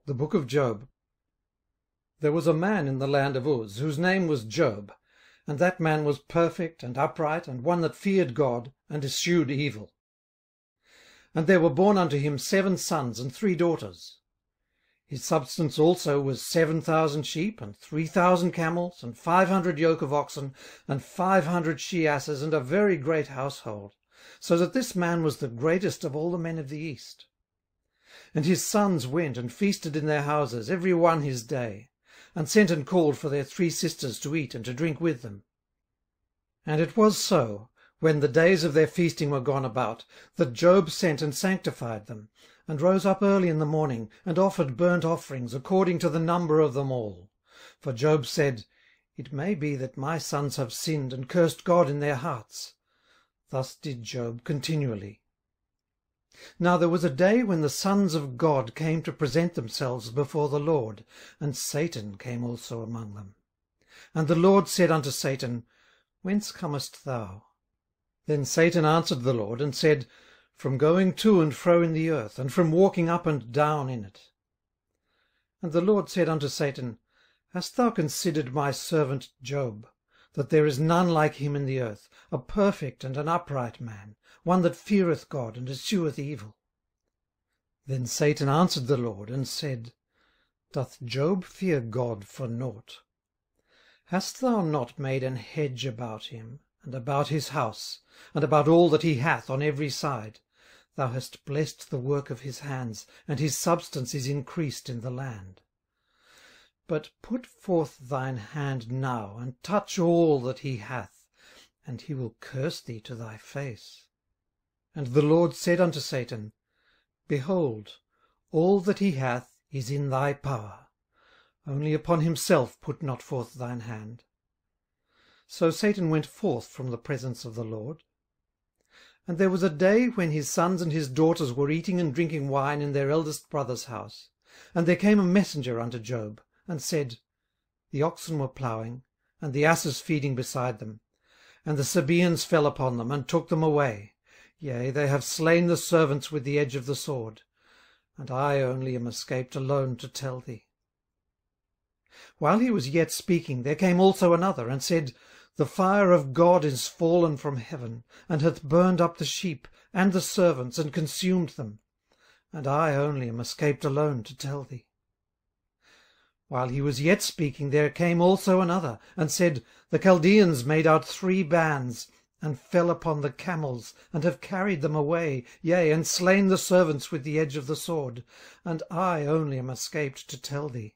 The Book of Job. There was a man in the land of Uz, whose name was Job, and that man was perfect and upright, and one that feared God, and eschewed evil. And there were born unto him 7 sons and 3 daughters. His substance also was 7,000 sheep, and 3,000 camels, and 500 yoke of oxen, and 500 she-asses, and a very great household, so that this man was the greatest of all the men of the east. And his sons went and feasted in their houses, every one his day, and sent and called for their 3 sisters to eat and to drink with them. And it was so, when the days of their feasting were gone about, that Job sent and sanctified them, and rose up early in the morning, and offered burnt offerings according to the number of them all. For Job said, It may be that my sons have sinned, and cursed God in their hearts. Thus did Job continually. Now there was a day when the sons of God came to present themselves before the Lord, and Satan came also among them. And the Lord said unto Satan, Whence comest thou? Then Satan answered the Lord, and said, From going to and fro in the earth, and from walking up and down in it. And the Lord said unto Satan, Hast thou considered my servant Job, that there is none like him in the earth, a perfect and an upright man, one that feareth God and escheweth evil? Then Satan answered the Lord, and said, Doth Job fear God for naught? Hast thou not made an hedge about him, and about his house, and about all that he hath on every side? Thou hast blessed the work of his hands, and his substance is increased in the land. But put forth thine hand now, and touch all that he hath, and he will curse thee to thy face. And the Lord said unto Satan, Behold, all that he hath is in thy power, only upon himself put not forth thine hand. So Satan went forth from the presence of the Lord. And there was a day when his sons and his daughters were eating and drinking wine in their eldest brother's house. And there came a messenger unto Job, and said, The oxen were ploughing, and the asses feeding beside them, and the Sabaeans fell upon them, and took them away. Yea, they have slain the servants with the edge of the sword, and I only am escaped alone to tell thee. While he was yet speaking, there came also another, and said, The fire of God is fallen from heaven, and hath burned up the sheep and the servants, and consumed them, and I only am escaped alone to tell thee. While he was yet speaking, there came also another, and said, The Chaldeans made out 3 bands, and fell upon the camels, and have carried them away, yea, and slain the servants with the edge of the sword, and I only am escaped to tell thee.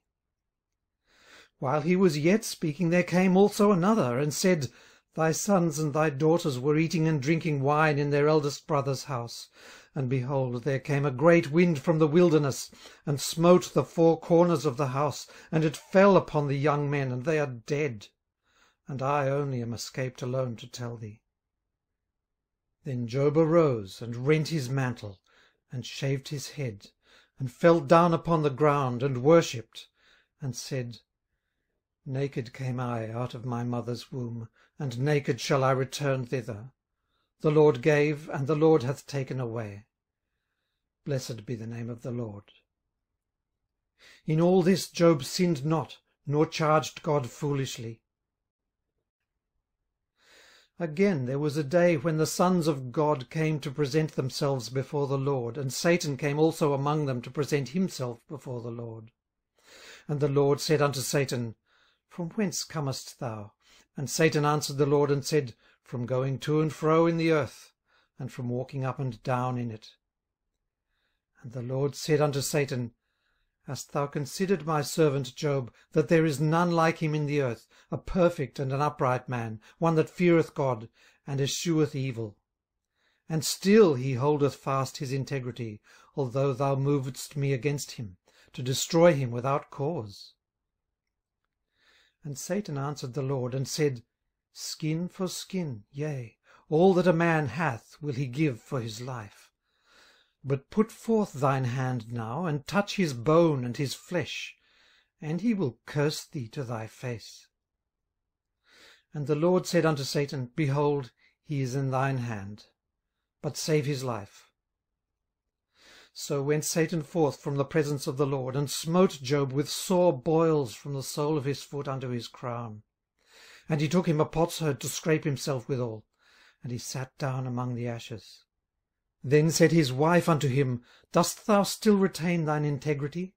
While he was yet speaking, there came also another, and said, Thy sons and thy daughters were eating and drinking wine in their eldest brother's house. And behold, there came a great wind from the wilderness, and smote the 4 corners of the house, and it fell upon the young men, and they are dead. And I only am escaped alone to tell thee. Then Job arose, and rent his mantle, and shaved his head, and fell down upon the ground, and worshipped, and said, Naked came I out of my mother's womb, and naked shall I return thither. The Lord gave, and the Lord hath taken away. Blessed be the name of the Lord. In all this Job sinned not, nor charged God foolishly. Again there was a day when the sons of God came to present themselves before the Lord, and Satan came also among them to present himself before the Lord. And the Lord said unto Satan, From whence comest thou? And Satan answered the Lord, and said, From going to and fro in the earth, and from walking up and down in it. And the Lord said unto Satan, Hast thou considered my servant Job, that there is none like him in the earth, a perfect and an upright man, one that feareth God, and escheweth evil? And still he holdeth fast his integrity, although thou movedst me against him, to destroy him without cause. And Satan answered the Lord, and said, Skin for skin, yea, all that a man hath will he give for his life. But put forth thine hand now, and touch his bone and his flesh, and he will curse thee to thy face. And the Lord said unto Satan, Behold, he is in thine hand, but save his life. So went Satan forth from the presence of the Lord, and smote Job with sore boils from the sole of his foot unto his crown. And he took him a potsherd to scrape himself withal, and he sat down among the ashes. Then said his wife unto him, Dost thou still retain thine integrity?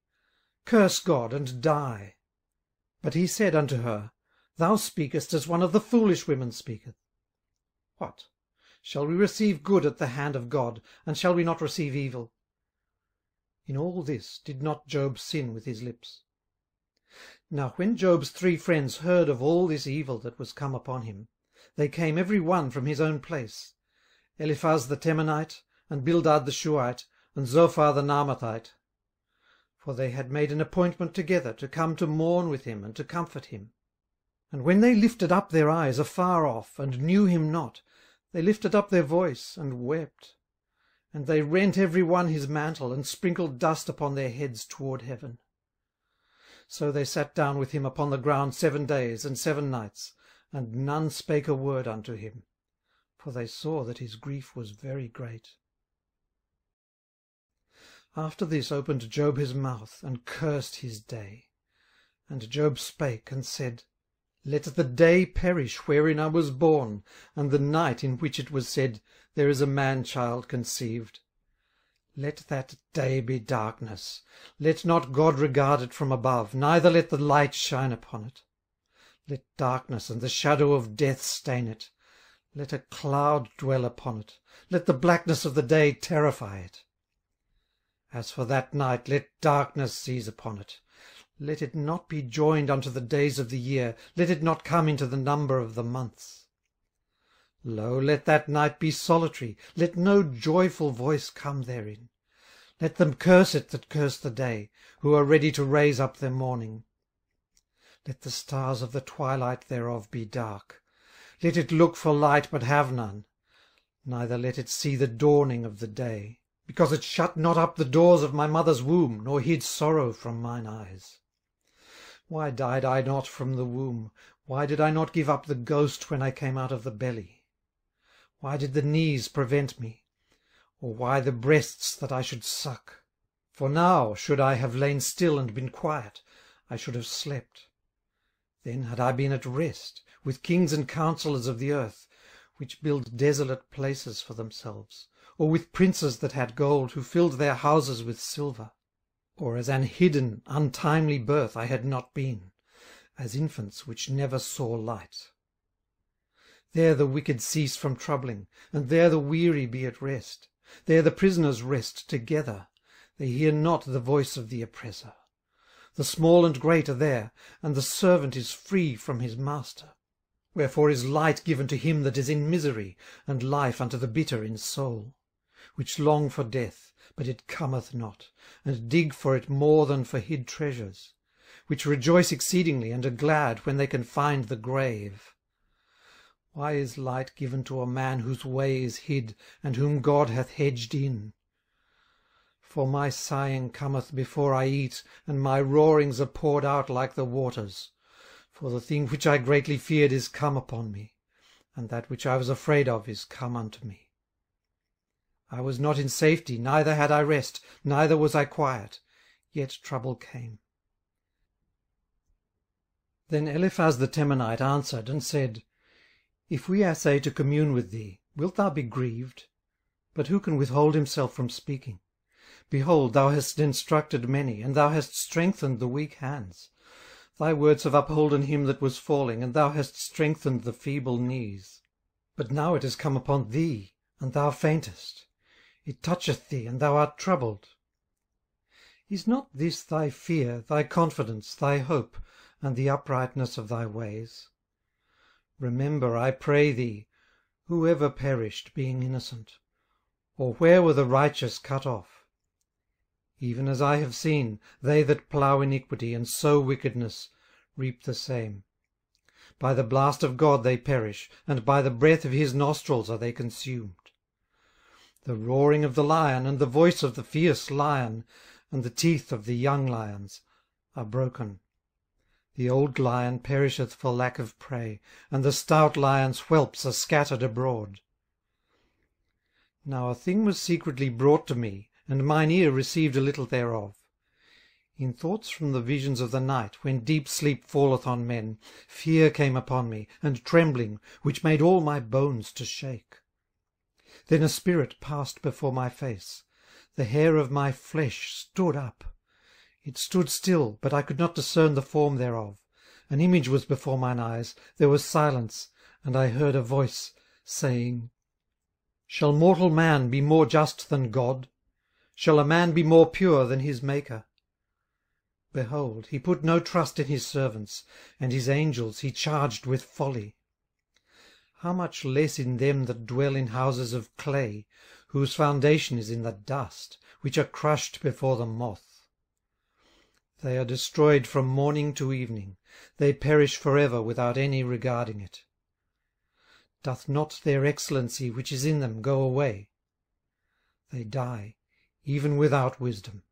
Curse God, and die. But he said unto her, Thou speakest as one of the foolish women speaketh. What? Shall we receive good at the hand of God, and shall we not receive evil? In all this did not Job sin with his lips. Now when Job's 3 friends heard of all this evil that was come upon him, they came every one from his own place, Eliphaz the Temanite, and Bildad the Shuhite, and Zophar the Naamathite. For they had made an appointment together to come to mourn with him and to comfort him. And when they lifted up their eyes afar off, and knew him not, they lifted up their voice, and wept. And they rent every one his mantle, and sprinkled dust upon their heads toward heaven. So they sat down with him upon the ground 7 days and 7 nights, and none spake a word unto him, for they saw that his grief was very great. After this opened Job his mouth, and cursed his day. And Job spake, and said, Let the day perish wherein I was born, and the night in which it was said, There is a man-child conceived. Let that day be darkness. Let not God regard it from above, neither let the light shine upon it. Let darkness and the shadow of death stain it. Let a cloud dwell upon it. Let the blackness of the day terrify it. As for that night, let darkness seize upon it. Let it not be joined unto the days of the year, let it not come into the number of the months. Lo, let that night be solitary, let no joyful voice come therein. Let them curse it that curse the day, who are ready to raise up their mourning. Let the stars of the twilight thereof be dark. Let it look for light, but have none. Neither let it see the dawning of the day, because it shut not up the doors of my mother's womb, nor hid sorrow from mine eyes. Why died I not from the womb? Why did I not give up the ghost when I came out of the belly? Why did the knees prevent me? Or why the breasts that I should suck? For now should I have lain still and been quiet, I should have slept. Then had I been at rest, with kings and counsellors of the earth, which build desolate places for themselves, or with princes that had gold, who filled their houses with silver. Or as an hidden, untimely birth I had not been, as infants which never saw light. There the wicked cease from troubling, and there the weary be at rest. There the prisoners rest together, they hear not the voice of the oppressor. The small and great are there, and the servant is free from his master. Wherefore is light given to him that is in misery, and life unto the bitter in soul, which long for death, but it cometh not, and dig for it more than for hid treasures, which rejoice exceedingly, and are glad when they can find the grave. Why is light given to a man whose way is hid, and whom God hath hedged in? For my sighing cometh before I eat, and my roarings are poured out like the waters. For the thing which I greatly feared is come upon me, and that which I was afraid of is come unto me. I was not in safety, neither had I rest, neither was I quiet, yet trouble came. Then Eliphaz the Temanite answered and said, If we essay to commune with thee, wilt thou be grieved? But who can withhold himself from speaking? Behold, thou hast instructed many, and thou hast strengthened the weak hands. Thy words have upholden him that was falling, and thou hast strengthened the feeble knees. But now it is come upon thee, and thou faintest. It toucheth thee, and thou art troubled. Is not this thy fear, thy confidence, thy hope, and the uprightness of thy ways? Remember, I pray thee, who ever perished, being innocent? Or where were the righteous cut off? Even as I have seen, they that plough iniquity and sow wickedness reap the same. By the blast of God they perish, and by the breath of his nostrils are they consumed. The roaring of the lion, and the voice of the fierce lion, and the teeth of the young lions are broken. The old lion perisheth for lack of prey, and the stout lion's whelps are scattered abroad. Now a thing was secretly brought to me, and mine ear received a little thereof. In thoughts from the visions of the night, when deep sleep falleth on men, fear came upon me, and trembling, which made all my bones to shake. Then a spirit passed before my face. The hair of my flesh stood up. It stood still, but I could not discern the form thereof. An image was before mine eyes, there was silence, and I heard a voice saying, Shall mortal man be more just than God? Shall a man be more pure than his Maker? Behold, he put no trust in his servants, and his angels he charged with folly. How much less in them that dwell in houses of clay, whose foundation is in the dust, which are crushed before the moth. They are destroyed from morning to evening, they perish forever without any regarding it. Doth not their excellency which is in them go away? They die, even without wisdom.